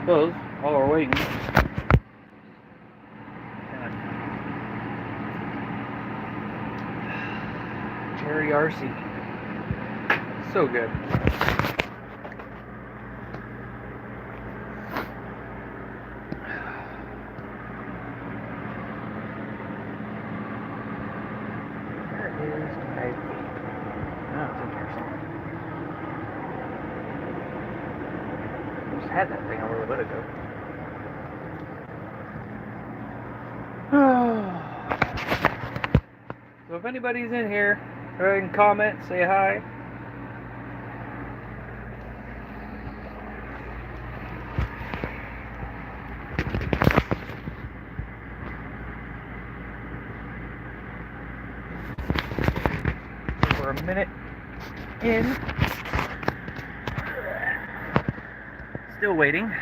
Suppose while we're waiting. Cherry RC. So good. Where is my vape? Oh, it's in here somewhere. I just had that thing a little bit ago. So if anybody's in here, go ahead and comment, say hi. We're a minute in. Still waiting.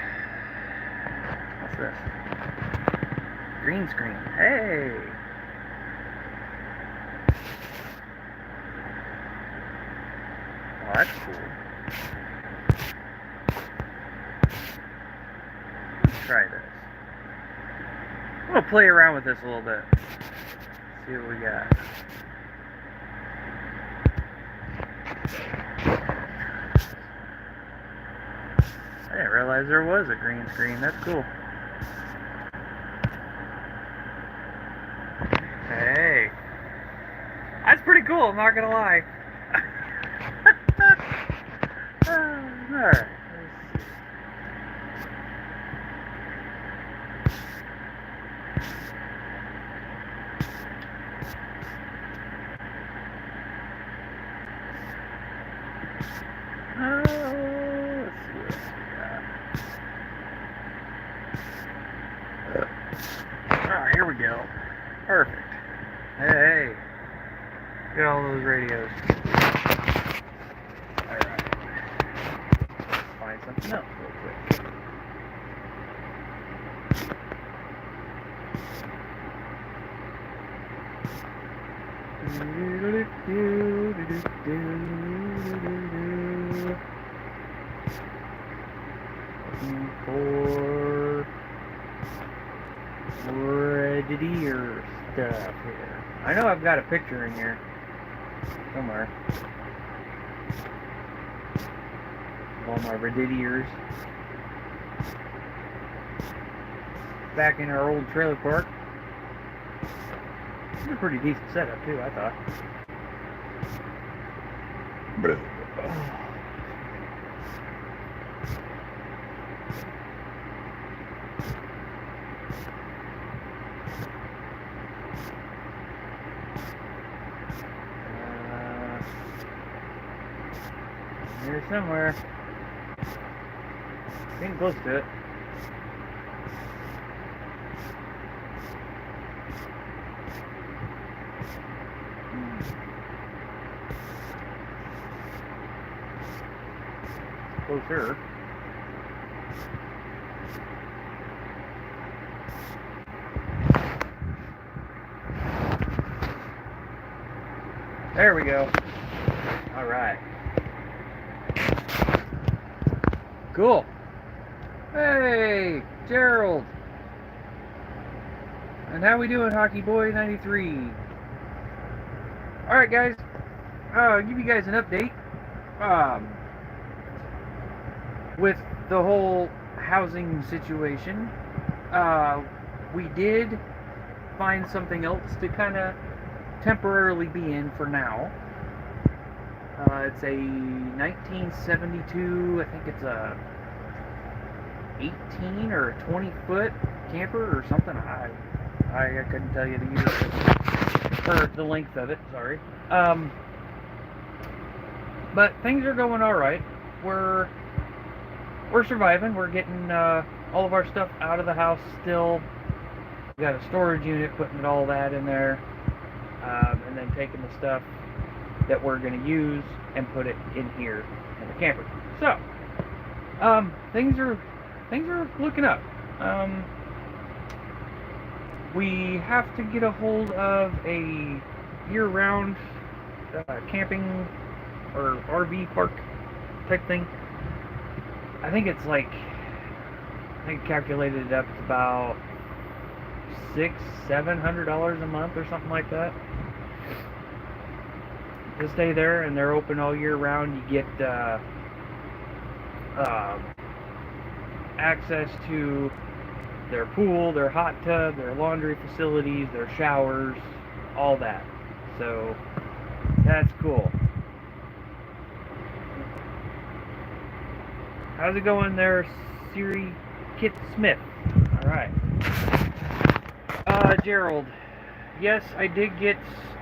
What's this? Green screen. Hey! Oh, that's cool. Let's try this. I'm gonna play around with this a little bit. See what we got. I didn't realize there was a green screen. That's cool. Hey. That's pretty cool, I'm not gonna lie. Alright. Let's see what we got. Alright, here we go. Perfect. Hey. Get all those radios. Alright. Find something else real quick. Looking for Redditor stuff here. I know I've got a picture in here somewhere. Of all my Redditors. Back in our old trailer park. It's a pretty decent setup too, I thought. Here somewhere. Getting close to it. Closer. There we go. All right. Cool. Hey, Gerald. And how we doing, Hockey Boy 93? All right, guys. I'll give you guys an update. With the whole housing situation, we did find something else to kind of temporarily be in for now. It's a 1972, I think it's a 18 or a 20 foot camper or something. I couldn't tell you the year or the length of it, sorry. But things are going all right. We're surviving. We're getting all of our stuff out of the house still. We got a storage unit, putting all that in there, and then taking the stuff that we're going to use and put it in here in the camper. So, things are looking up. We have to get a hold of a year-round camping or RV park type thing I think it's like, I think calculated it up to about $600-700 a month or something like that to stay there, and they're open all year round. You get access to their pool, their hot tub, their laundry facilities, their showers, all that. So that's cool. How's it going there, Siri Kit Smith? Alright. Gerald. Yes, I did get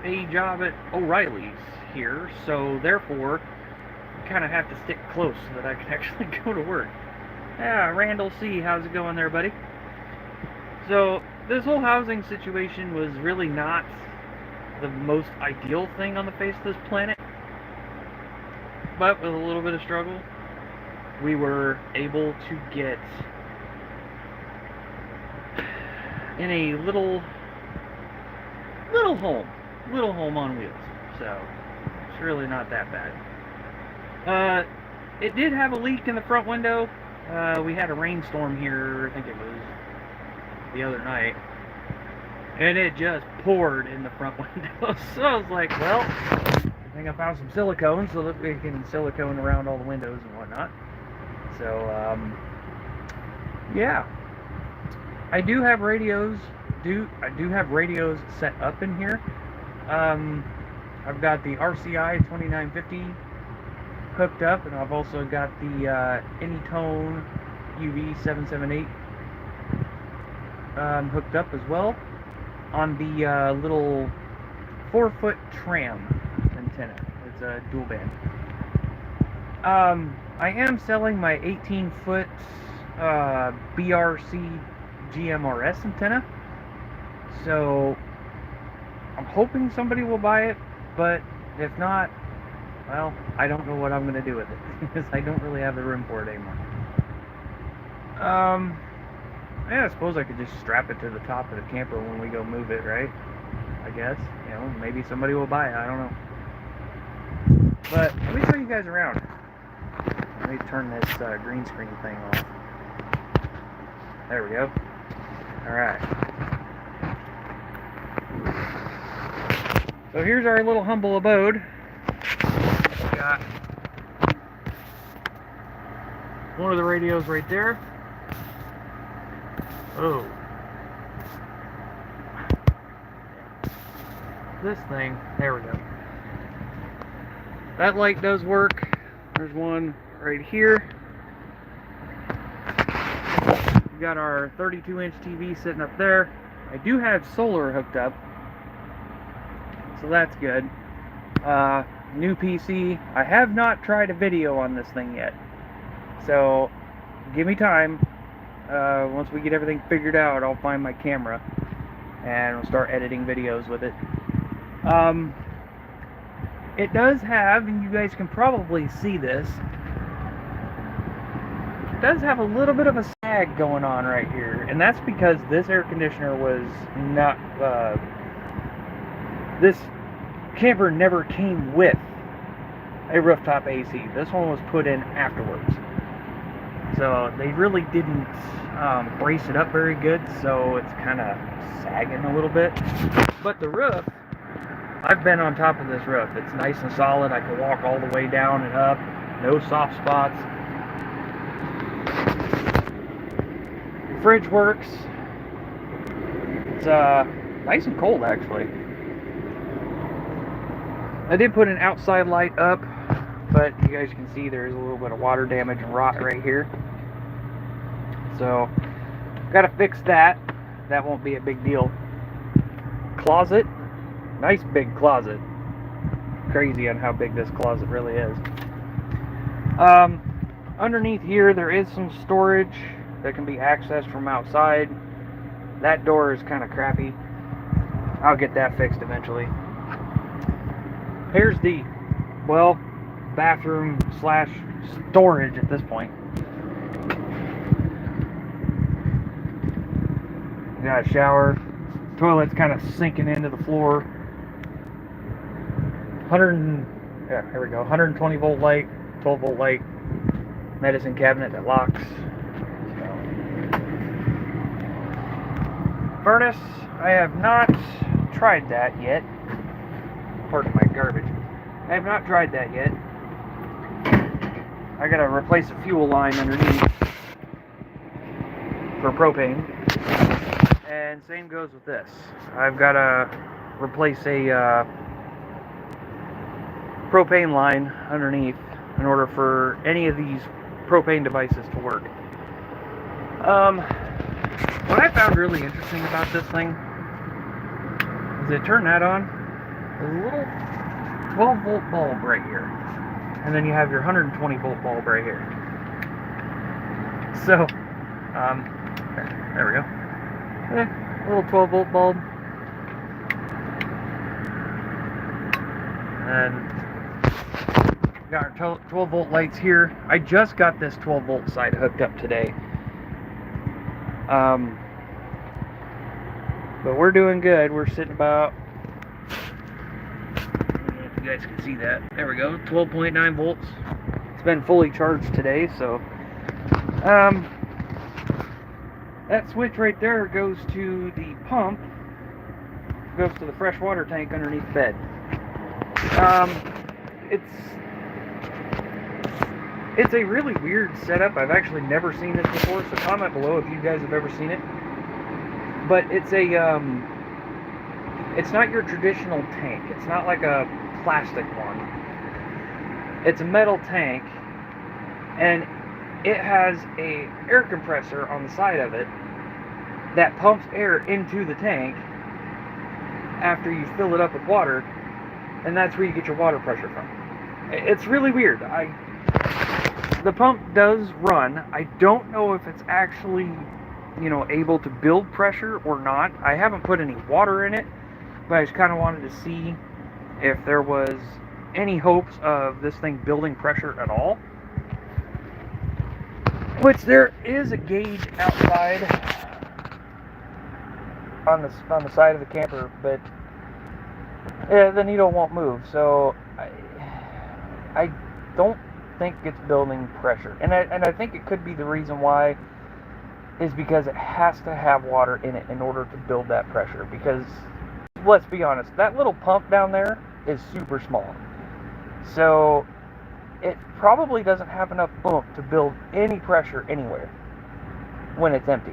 a job at O'Reilly's here, so therefore I kind of have to stick close so that I can actually go to work. Yeah, Randall C. How's it going there, buddy? So, this whole housing situation was really not the most ideal thing on the face of this planet. But with a little bit of struggle, we were able to get in a little home on wheels. So, it's really not that bad. It did have a leak in the front window. We had a rainstorm here, I think it was the other night, and it just poured in the front window. So I was like, well, I think I found some silicone so that we can silicone around all the windows and whatnot. So, yeah. I do have radios. I do have radios set up in here. I've got the RCI 2950 hooked up, and I've also got the Anytone UV778 hooked up as well on the little 4-foot tram antenna. It's a dual band. I am selling my 18-foot BRC GMRS antenna, so I'm hoping somebody will buy it, but if not, well, I don't know what I'm going to do with it, because I don't really have the room for it anymore. Yeah, I suppose I could just strap it to the top of the camper when we go move it, right? I guess, you know, maybe somebody will buy it, I don't know. But let me show you guys around. Let me turn this green screen thing off. There we go. Alright. So here's our little humble abode. Got one of the radios right there. Oh. This thing, there we go. That light does work. There's one right here. We got our 32-inch TV sitting up there. I do have solar hooked up, so that's good. New PC. I have not tried a video on this thing yet, so give me time. Once we get everything figured out, I'll find my camera and we'll start editing videos with it. It does have, and you guys can probably see this, it does have a little bit of a sag going on right here, and that's because this air conditioner was not, this camper never came with a rooftop AC. This one was put in afterwards. So they really didn't brace it up very good, so it's kind of sagging a little bit. But the roof, I've been on top of this roof. It's nice and solid. I can walk all the way down and up. No soft spots. Fridge works. It's nice and cold, actually. I did put an outside light up, but you guys can see there's a little bit of water damage and rot right here. So, gotta fix that. That won't be a big deal. Closet. Nice big closet. Crazy on how big this closet really is. Underneath here there is some storage that can be accessed from outside. That door is kind of crappy. I'll get that fixed eventually. Here's the, well, bathroom slash storage at this point. Got a shower. Toilet's kind of sinking into the floor. 120 volt light, 12 volt light. medicine cabinet that locks. So. Furnace, I have not tried that yet. Pardon my garbage. I have not tried that yet. I gotta replace a fuel line underneath for propane. And same goes with this. I've gotta replace a propane line underneath in order for any of these propane devices to work. What I found really interesting about this thing is it turned that on. There's a little 12 volt bulb right here, and then you have your 120 volt bulb right here. So, there we go. A little 12 volt bulb, and got our 12 volt lights here. I just got this 12 volt side hooked up today. But we're doing good. We're sitting about, I don't know if you guys can see that. There we go, 12.9 volts. It's been fully charged today, so that switch right there goes to the pump, goes to the fresh water tank underneath the bed. It's a really weird setup. I've actually never seen this before, so comment below if you guys have ever seen it. But it's it's not your traditional tank. It's not like a plastic one. It's a metal tank, and it has a air compressor on the side of it that pumps air into the tank after you fill it up with water, and that's where you get your water pressure from. It's really weird. The pump does run. I don't know if it's actually, able to build pressure or not. I haven't put any water in it, but I just kind of wanted to see if there was any hopes of this thing building pressure at all. Which there is a gauge outside on the side of the camper, but the needle won't move. So I don't think it's building pressure, and I think it could be the reason why is because it has to have water in it in order to build that pressure. Because let's be honest, that little pump down there is super small, so it probably doesn't have enough oomph to build any pressure anywhere when it's empty.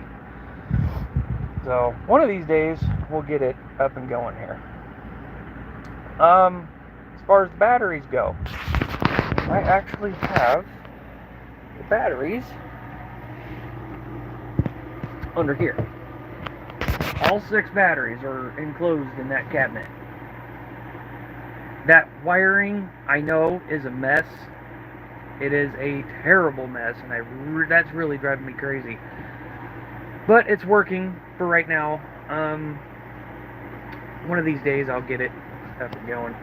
So one of these days we'll get it up and going here. As far as the batteries go, I actually have the batteries under here. All 6 batteries are enclosed in that cabinet. That wiring, I know, is a mess. It is a terrible mess, and that's really driving me crazy. But it's working for right now. One of these days I'll get it up and going.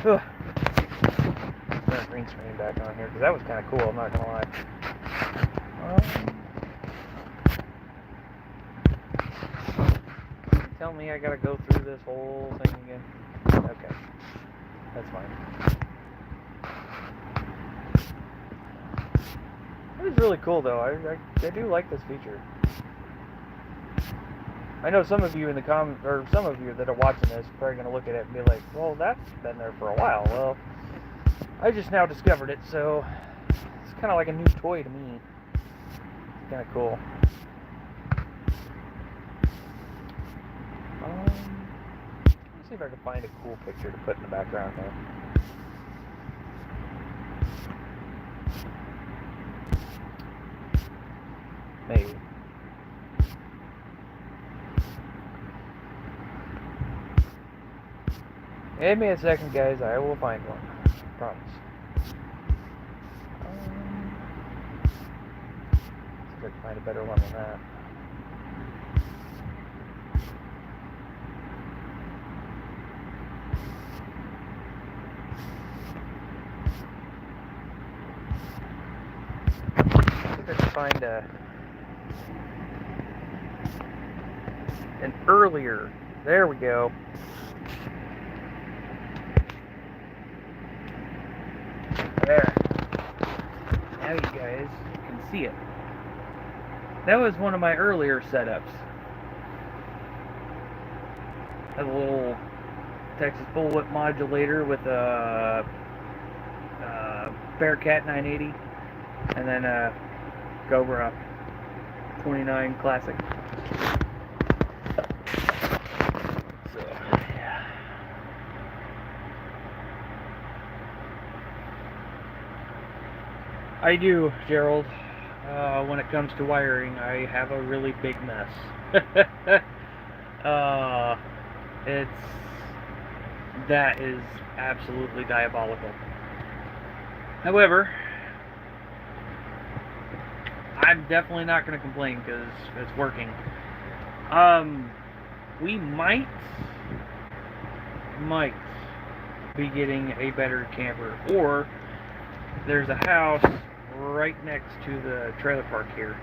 Ugh. That green screen back on here, because that was kind of cool, I'm not going to lie. Tell me I got to go through this whole thing again? Okay. That's fine. It is really cool, though. I do like this feature. I know some of you in the comments, or some of you that are watching this, are probably going to look at it and be like, well, that's been there for a while. Well, I just now discovered it, so it's kind of like a new toy to me. It's kind of cool. Let's see if I can find a cool picture to put in the background here. Maybe. Give me a second, guys. I will find one. I promise. See if I can find a better one than that. See if I can find an earlier. There we go. There. now you guys can see it. That was one of my earlier setups. Has a little Texas bullwhip modulator with a Bearcat 980 and then a Cobra 29 Classic. So, yeah. I do, Gerald. When it comes to wiring, I have a really big mess. That is absolutely diabolical. However, I'm definitely not going to complain because it's working. We might be getting a better camper, or there's a house right next to the trailer park here.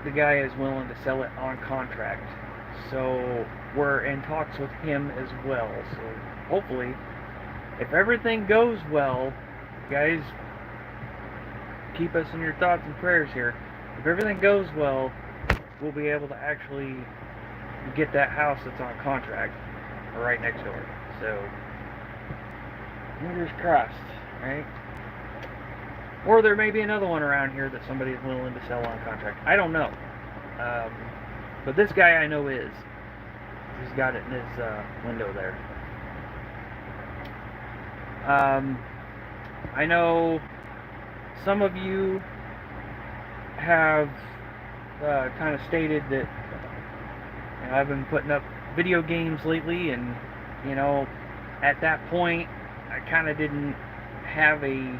The guy is willing to sell it on contract, so we're in talks with him as well. So hopefully, if everything goes well, guys, keep us in your thoughts and prayers here. If everything goes well, we'll be able to actually get that house that's on contract right next door. So fingers crossed, right? Or there may be another one around here that somebody is willing to sell on contract. I don't know. But this guy I know is. He's got it in his window there. I know some of you have kind of stated that I've been putting up video games lately, and at that point I kind of didn't have a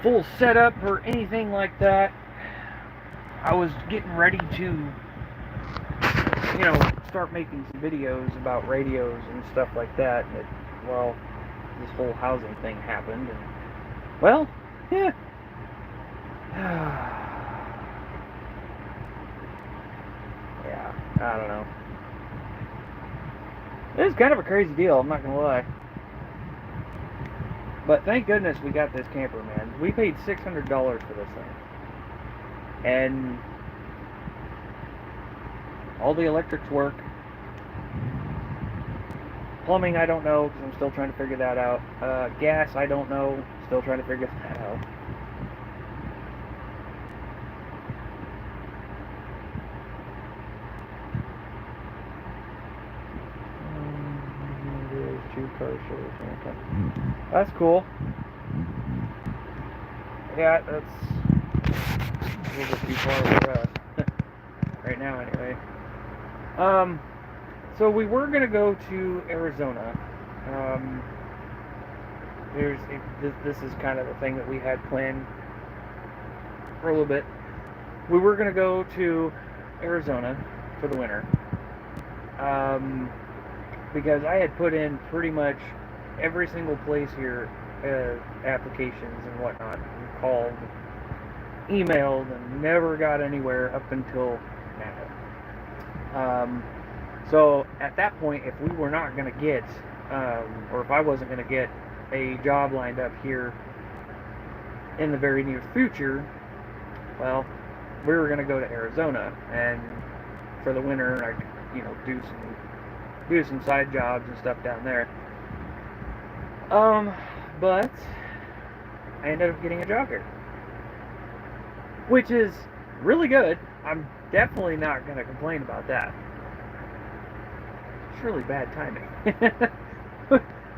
full setup or anything like that. I was getting ready to start making some videos about radios and stuff like that. And well, this whole housing thing happened, and well, yeah. Yeah, I don't know. It's kind of a crazy deal, I'm not gonna lie. But thank goodness we got this camper, man. We paid $600 for this thing. And all the electrics work. Plumbing, I don't know, because I'm still trying to figure that out. Gas, I don't know. Still trying to figure that out. There's 2 car shows. Okay. That's cool. Yeah, that's a little bit too far for us. Right now, anyway. So we were going to go to Arizona. This is kind of the thing that we had planned for a little bit. We were going to go to Arizona for the winter. Because I had put in pretty much every single place here, applications and whatnot, and called, emailed, and never got anywhere up until now. So at that point, if we were not going to get, or if I wasn't going to get a job lined up here in the very near future, well, we were going to go to Arizona, and for the winter, I could, do some side jobs and stuff down there. But I ended up getting a job here, which is really good. I'm definitely not going to complain about that. It's really bad timing.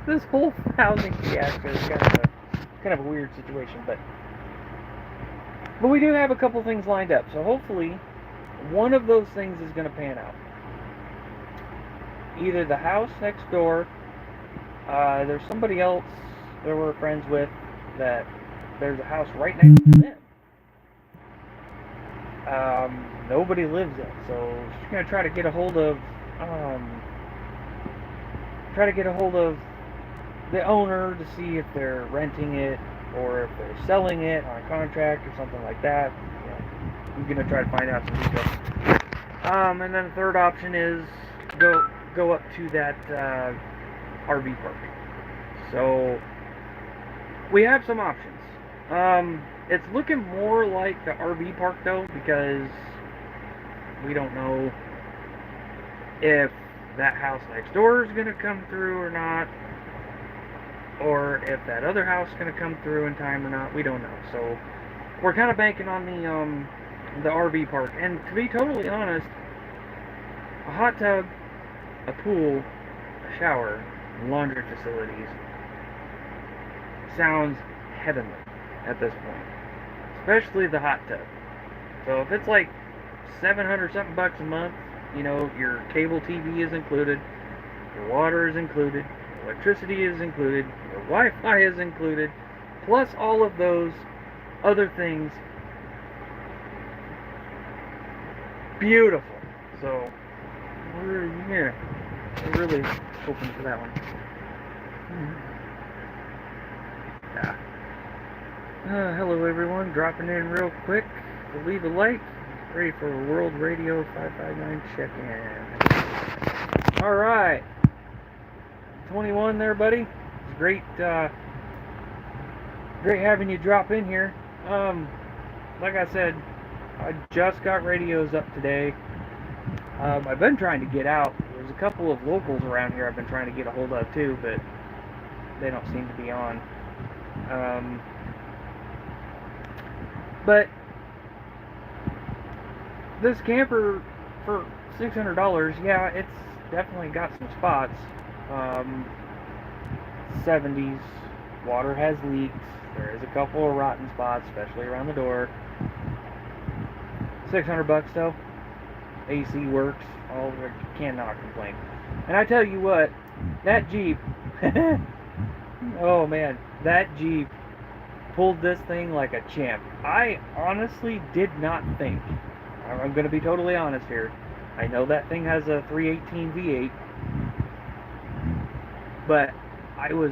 This whole housing fiasco is kind of a weird situation, but we do have a couple things lined up, so hopefully one of those things is going to pan out. Either the house next door, there's somebody else that we're friends with that there's a house right next to them. Nobody lives in it, so she's going to try to get a hold of the owner to see if they're renting it or if they're selling it on contract or something like that. I'm going to try to find out some details. And then the third option is go up to that RV park. So we have some options. It's looking more like the RV park though, because we don't know if that house next door is going to come through or not, or if that other house is going to come through in time or not. We don't know. So we're kind of banking on the RV park. And to be totally honest, a hot tub, a pool, a shower, laundry facilities sounds heavenly at this point, especially the hot tub. So if it's like 700 something bucks a month, you know, your cable TV is included, your water is included, electricity is included, your Wi-Fi is included, plus all of those other things. Beautiful. So we're really hoping for that one. Yeah. Hello everyone, dropping in real quick to leave a like. Ready for a World Radio 559 check-in. Alright. 21 there, buddy. It's great, great having you drop in here. Like I said, I just got radios up today. I've been trying to get out. There's a couple of locals around here I've been trying to get a hold of too, but they don't seem to be on. But this camper for $600, yeah, it's definitely got some spots. 70s, water has leaks, there is a couple of rotten spots, especially around the door. $600 though, AC works, all cannot complain. And I tell you what, that Jeep, oh man, that Jeep pulled this thing like a champ. I honestly did not think, I'm going to be totally honest here, I know that thing has a 318 V8, but I was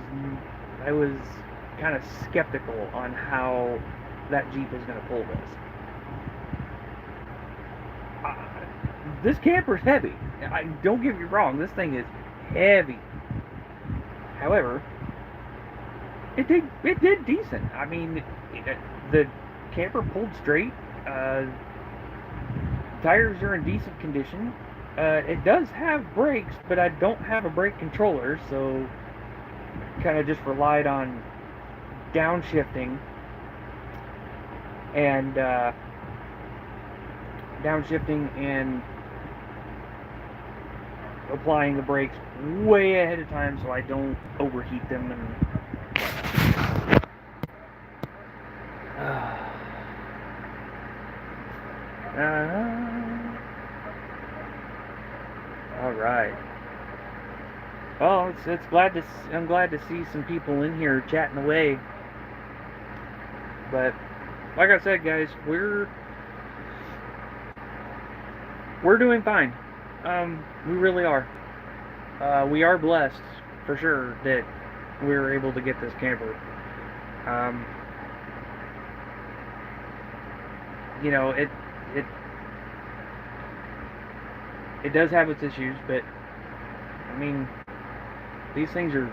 kind of skeptical on how that Jeep is going to pull this. This camper's heavy. Don't get me wrong, this thing is heavy. However, it did decent. I mean, the camper pulled straight. Tires are in decent condition. It does have brakes, but I don't have a brake controller, so kind of just relied on downshifting and applying the brakes way ahead of time so I don't overheat them and all right. Oh, I'm glad to see some people in here chatting away. But like I said, guys, we're doing fine. We really are. We are blessed for sure that we were able to get this camper. You know, it does have its issues, but I mean, these things are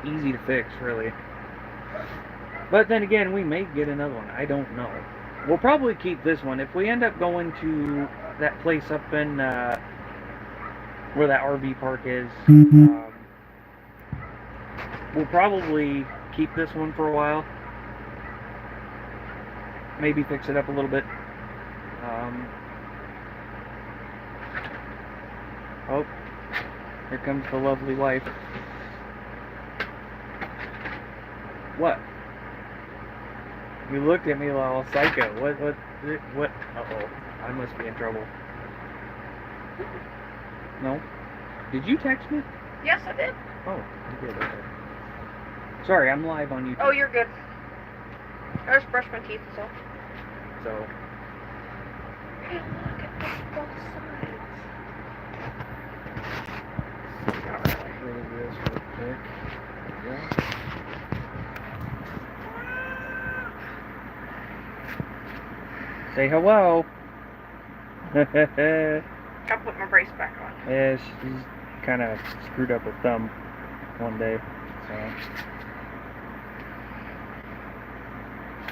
easy to fix, really. But then again, we may get another one. I don't know. We'll probably keep this one. If we end up going to that place up in where that RV park is, we'll probably keep this one for a while. Maybe fix it up a little bit. Oh, here comes the lovely wife. What? You looked at me like all psycho. What? Uh-oh. I must be in trouble. No? Did you text me? Yes, I did. Oh, you did. Okay. Sorry, I'm live on YouTube. Oh, you're good. I just brushed my teeth, so. So. Hey, look at both sides. Alright, really this real quick. There we go. Say hello. I'll put my brace back on. Yeah, she's kind of screwed up her thumb one day, so.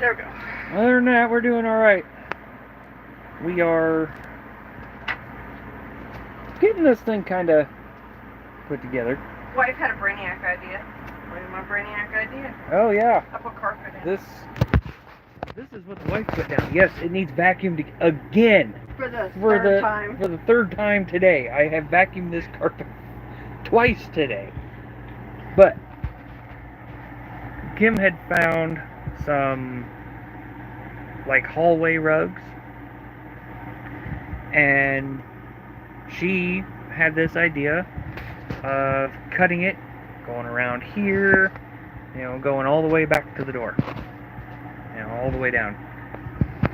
There we go. Other than that, we're doing all right. We are getting this thing kind of put together. Wife had a brainiac idea. What is my brainiac idea? Oh yeah, I put carpet in. this is what the wife put down. Yes, it needs vacuumed again. For the For third the time. for the third time today. I have vacuumed this carpet twice today. But Kim had found some like hallway rugs, and she had this idea of cutting it, going around here, going all the way back to the door, all the way down.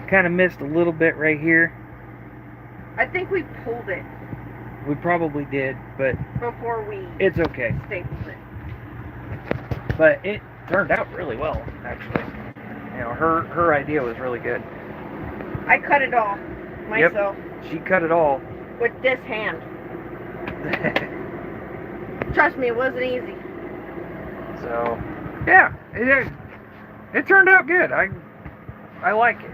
Kind of missed a little bit right here. I think we pulled it We probably did, but before we it's okay. stapled it. But it turned out really well, actually. Her idea was really good. I cut it all myself She cut it all. with this hand. Trust me, it wasn't easy. So, yeah, it turned out good. I like it.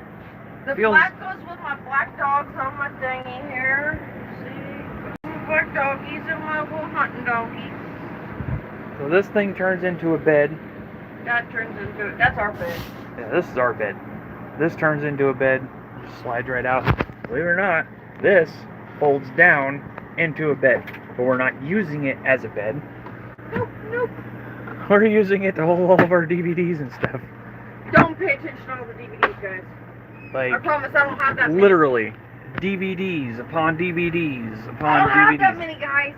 The Feels- black goes with my black dogs on my thingy here. See? My black doggies and my little hunting doggies. So this thing turns into a bed. That turns into it. That's our bed. Yeah, this is our bed. This turns into a bed. Just slides right out. Believe it or not, this folds down into a bed. But we're not using it as a bed. Nope, nope. We're using it to hold all of our DVDs and stuff. Don't pay attention to all the DVDs, guys. I Like, promise I don't have that many. literally, DVDs upon DVDs I upon don't have that DVDs. many, guys.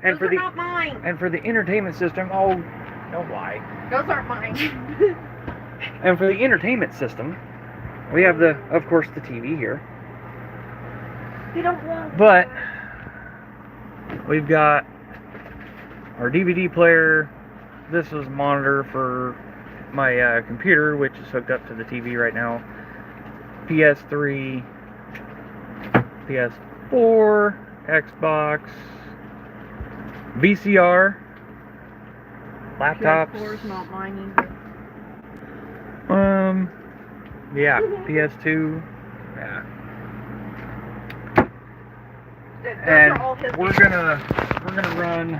And Those for are the not mine. and for the entertainment system, oh, don't lie. Those aren't mine. And for the entertainment system, we have of course, the TV here. We don't want. But we've got our DVD player. This was a monitor for my computer, which is hooked up to the TV right now. PS3, PS4, Xbox, VCR, laptops. PS4's not mine Yeah, PS2, yeah. either. Those And are all his we're gonna run.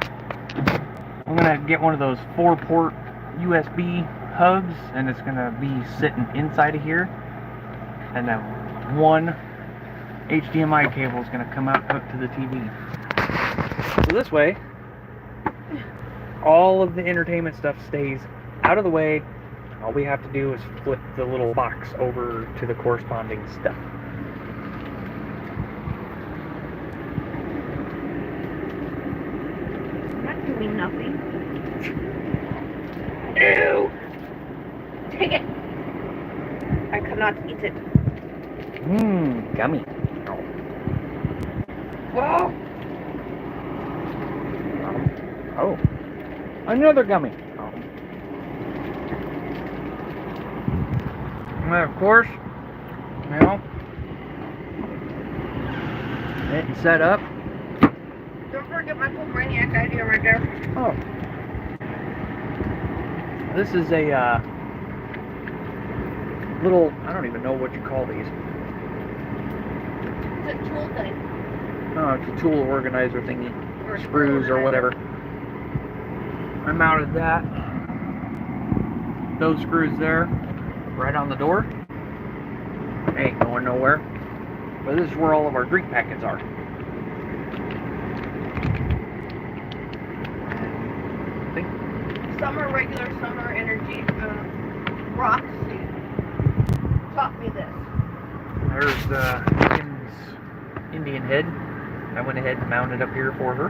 I'm gonna get one of those 4-port USB hubs, and it's gonna be sitting inside of here, and then one HDMI cable is gonna come out hooked to the TV. So this way, all of the entertainment stuff stays out of the way. All we have to do is flip the little box over to the corresponding stuff. I'm not doing nothing. Ew! Take it. I cannot eat it. Mmm, gummy. Whoa. Oh, another gummy. And of course, getting set up. Don't forget my cool brainiac idea right there. Oh, this is a little, I don't even know what you call these. It's a tool thing. Oh, it's a tool organizer thingy. Or a Screws tool or whatever. I mounted that. Those screws there, right on the door. Ain't going nowhere. But this is where all of our drink packets are. Some are regular, some are energy. Roxy taught me this. There's Kim's Indian head. I went ahead and mounted up here for her.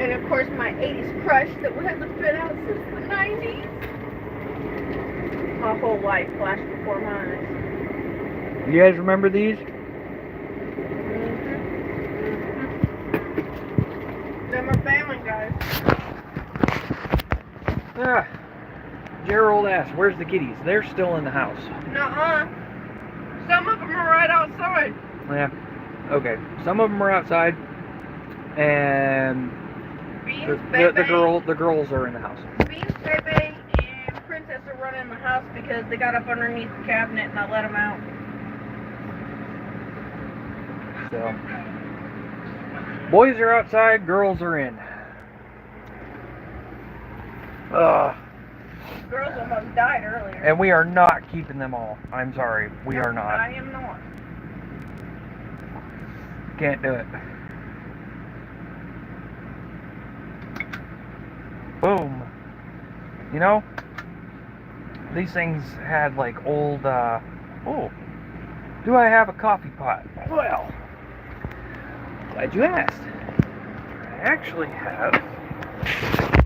And of course my 80s crush that hasn't been out since the 90s. My whole life flashed before my eyes. You guys remember these? Them are family, guys. Ah, Gerald asked, where's the kitties? They're still in the house. Nuh-uh. Some of them are right outside. Yeah. Okay. Some of them are outside, and Beans, The Bebe, the girls are in the house. Beans, Bebe, and Princess are running the house because they got up underneath the cabinet and I let them out. So, boys are outside, girls are in. Girls almost died earlier. And we are not keeping them all. I'm sorry, we are not. I am not. Can't do it. Boom. You know, these things had like old, oh, do I have a coffee pot? Well, glad you asked. I actually have a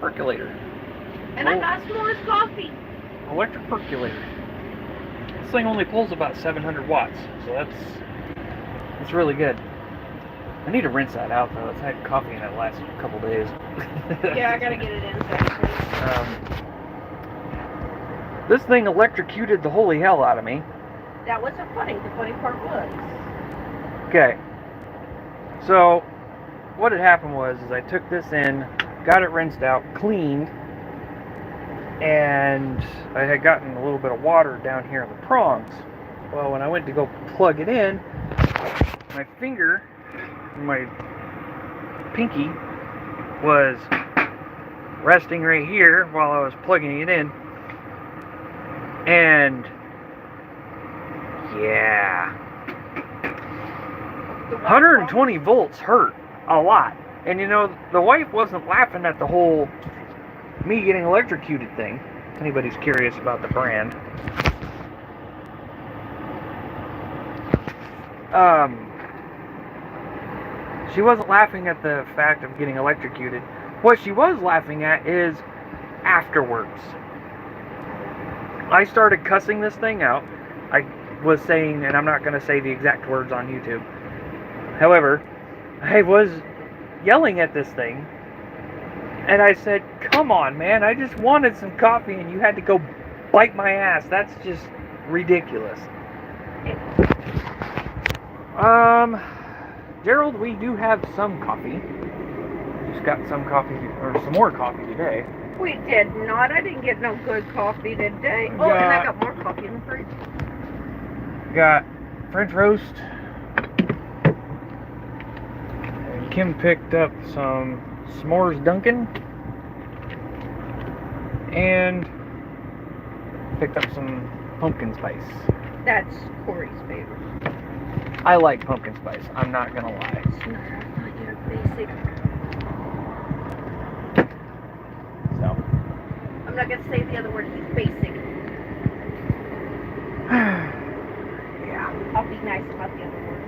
percolator. And I got s'mores coffee. Electric percolator. This thing only pulls about 700 watts, so that's really good. I need to rinse that out though. It's had coffee in it the last couple days. Yeah, I gotta get it in actually. This thing electrocuted the holy hell out of me. That wasn't funny. The funny part was. Okay. So, what had happened was I took this in, got it rinsed out, cleaned, and I had gotten a little bit of water down here in the prongs. Well, when I went to go plug it in, my finger, my pinky, was resting right here while I was plugging it in. And yeah, 120 volts hurt a lot. And you know, the wife wasn't laughing at the whole me getting electrocuted thing. If anybody's curious about the brand. She wasn't laughing at the fact of getting electrocuted. What she was laughing at is afterwards. I started cussing this thing out. I was saying, and I'm not going to say the exact words on YouTube. However, I was yelling at this thing. And I said, come on, man, I just wanted some coffee and you had to go bite my ass. That's just ridiculous. Gerald, we do have some coffee. Just got some coffee, or some more coffee today. We did not. I didn't get no good coffee today. Oh, and I got more coffee in the fridge. Got French roast. And Kim picked up some s'mores Dunkin'. And picked up some pumpkin spice. That's Cory's favorite. I like pumpkin spice. I'm not gonna lie. No, I thought you were basic. So. I'm not gonna say the other word. He's basic. Yeah. I'll be nice about the other word.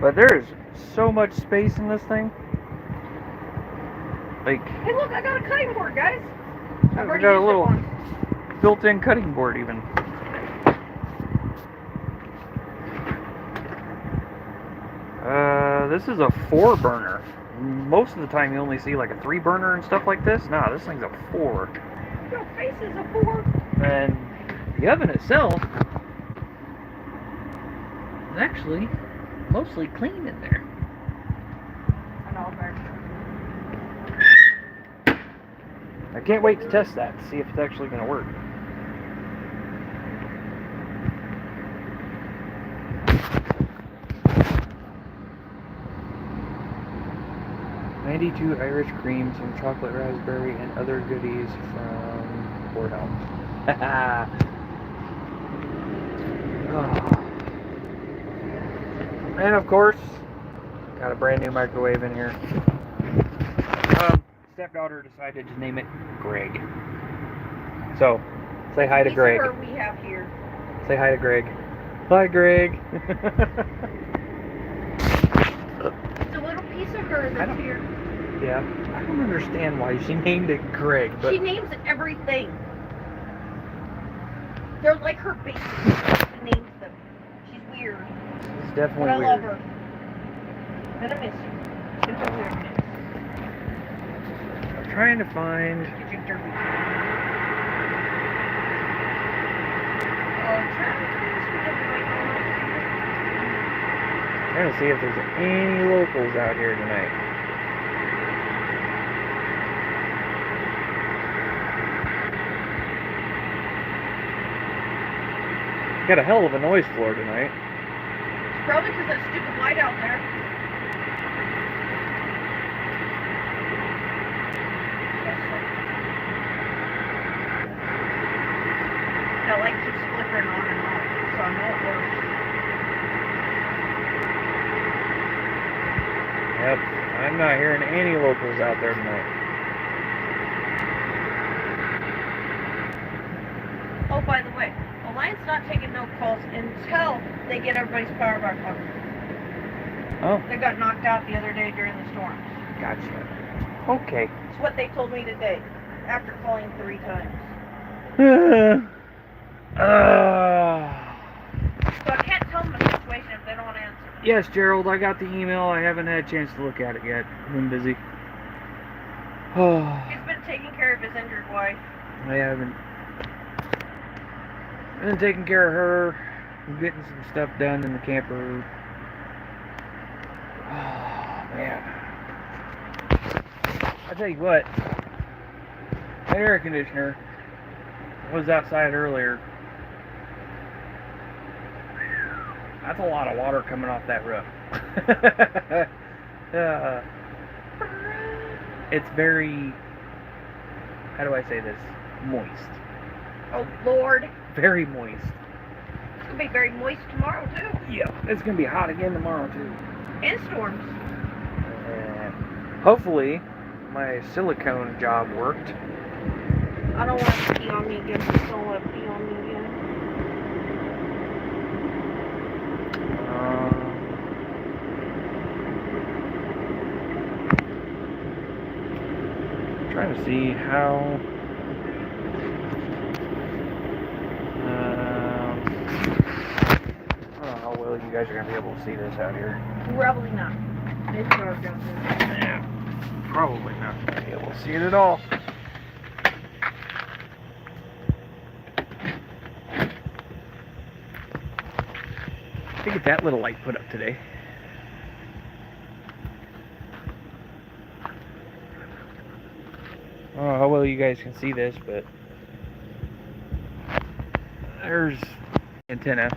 But there is so much space in this thing. Like. Hey, look! I got a cutting board, guys. We got a little built-in cutting board even. This is a 4-burner. Most of the time you only see like a 3-burner and stuff like this. Nah, this thing's a 4. Your face is a 4. And the oven itself is actually mostly clean in there. And all that. I can't wait to test that to see if it's actually going to work. '92 Irish cream, some chocolate raspberry, and other goodies from Boardhouse. And of course, got a brand new microwave in here. Stepdaughter decided to name it Greg. So, say hi to Greg. This is what we have here. Say hi to Greg. Hi, Greg. It's a little piece of her that's here. Yeah, I don't understand why she named it Greg, but she names everything. They're like her babies. She names them. She's weird. She's definitely but I weird. love her. And I miss you. It's a weird. I'm trying to find. Get your derby. Trying to see if there's any locals out here tonight. Got a hell of a noise floor tonight. It's probably because that stupid light out there. That light keeps flickering on and off, so I know it works. Yep, I'm not hearing any locals out there tonight. Oh, by the way, the line's not taking no calls until they get everybody's power back on. Oh, They got knocked out the other day during the storms. gotcha. Okay. It's what they told me today, after calling 3 times. So I can't tell them the situation if they don't answer. Yes, Gerald, I got the email. I haven't had a chance to look at it yet. I've been busy. He's been taking care of his injured wife. I haven't been taking care of her. I'm getting some stuff done in the camper. Oh, man. I tell you what, that air conditioner was outside earlier. That's a lot of water coming off that roof. It's very, how do I say this? Moist. Oh, Lord. Very moist. It's going to be very moist tomorrow, too. Yeah, it's going to be hot again tomorrow, too. And storms. Hopefully, my silicone job worked. I don't want to pee on me again. Please don't want to pee on me again. Trying to see how I don't know how well you guys are going to be able to see this out here. Probably not. It's dark down there. Yeah, probably not going to be able to see it at all. Look at that little light put up today. I don't know how well you guys can see this, but there's antenna.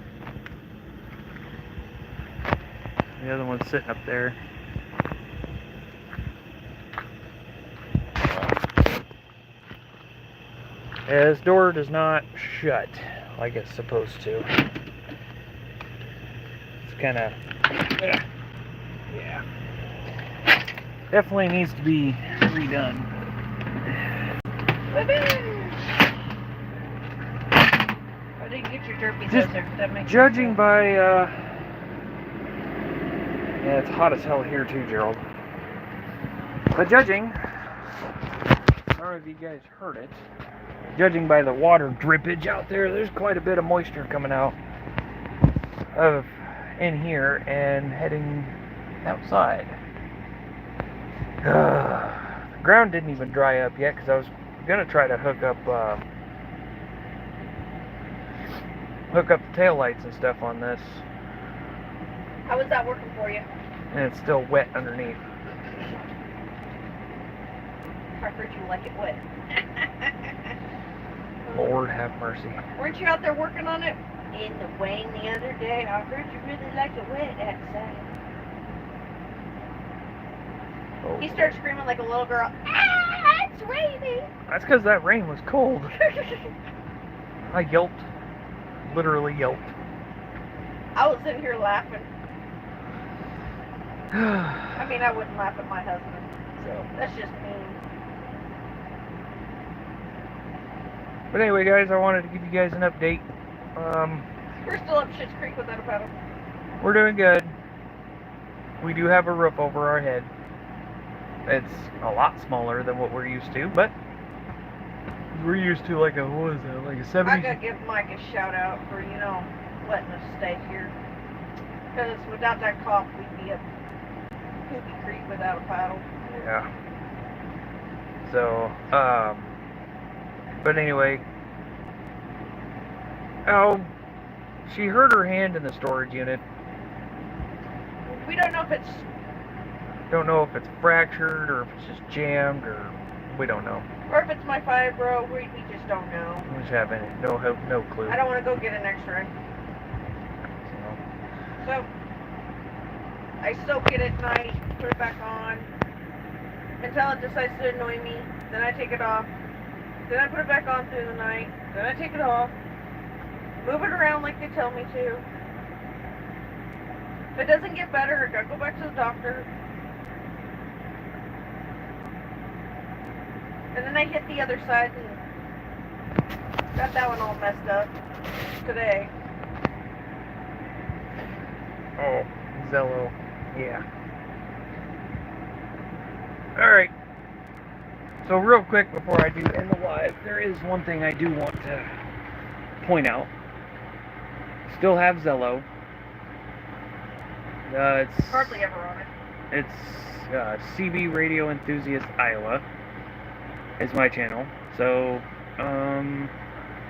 The other one's sitting up there. Yeah, this door does not shut like it's supposed to. It's kind of, yeah. Definitely needs to be redone. I didn't get your derpy Just there. That makes judging by, yeah, it's hot as hell here too, Gerald. But judging, I don't know if you guys heard it, judging by the water drippage out there, there's quite a bit of moisture coming out of in here and heading outside. The ground didn't even dry up yet because I was gonna try to hook up the tail lights and stuff on this, How is that working for you? and it's still wet underneath. I heard you like it wet. Lord have mercy. Weren't you out there working on it? In the rain the other day. I heard you really like it wet outside. Oh. He started screaming like a little girl. Ah, it's raining. That's because that rain was cold. I yelped. Literally yelped. I was sitting here laughing. I mean, I wouldn't laugh at my husband. So that's just mean. But anyway, guys, I wanted to give you guys an update. We're still up Schitt's Creek without a paddle. We're doing good. We do have a roof over our head. It's a lot smaller than what we're used to, but we're used to like a, what is that, like a 70? I gotta give Mike a shout out for, letting us stay here. Because without that cop, we'd be up Poopy Creek without a paddle. Yeah. So, but anyway, she hurt her hand in the storage unit. We don't know if it's... Don't know if it's fractured or if it's just jammed or we don't know. Or if it's my fibro. We just don't know. We just have no clue. I don't want to go get an x-ray. So, I soak it at night, put it back on, until it decides to annoy me. Then I take it off. Then I put it back on through the night. Then I take it off. Move it around like they tell me to. If it doesn't get better, I gotta go back to the doctor. And then I hit the other side and got that one all messed up today. Oh, Zello. Yeah. Alright. So real quick before I do end the live, there is one thing I do want to point out. Still have Zello. It's Hardly ever on it. It's CB Radio Enthusiast Iowa is my channel. So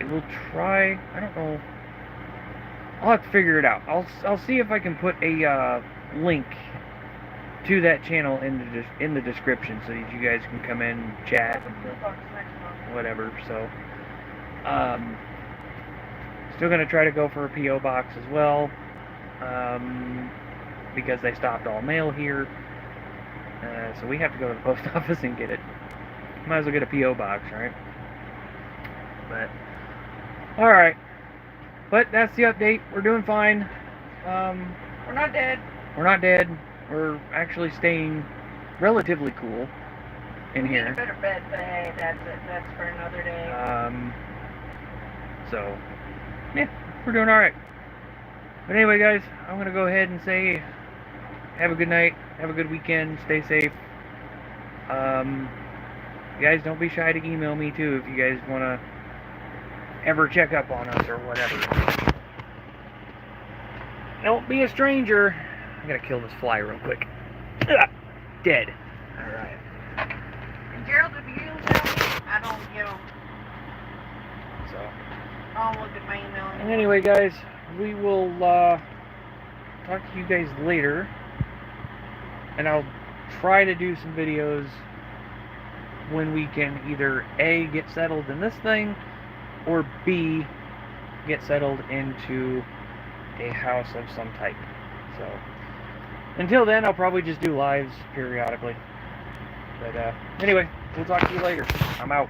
it will try. I don't know. I'll have to figure it out. I'll see if I can put a link to that channel in the description so that you guys can come in and chat and whatever. So still gonna try to go for a PO box as well. Because they stopped all mail here. So we have to go to the post office and get it. Might as well get a P.O. box, right? But, alright. But that's the update. We're doing fine. We're not dead. We're not dead. We're actually staying relatively cool in We here. need a better bed, but hey, that's for another day. So, yeah, we're doing alright. But anyway, guys, I'm going to go ahead and say have a good night, have a good weekend, stay safe. You guys don't be shy to email me too if you guys want to ever check up on us or whatever. Don't be a stranger. I gotta kill this fly real quick. Dead. Alright. And Gerald, if you email me, I don't get them. So. I'll look at my email. And anyway, guys, we will talk to you guys later. And I'll try to do some videos when we can either A, get settled in this thing, or B, get settled into a house of some type. So, until then, I'll probably just do lives periodically. But anyway, we'll talk to you later. I'm out.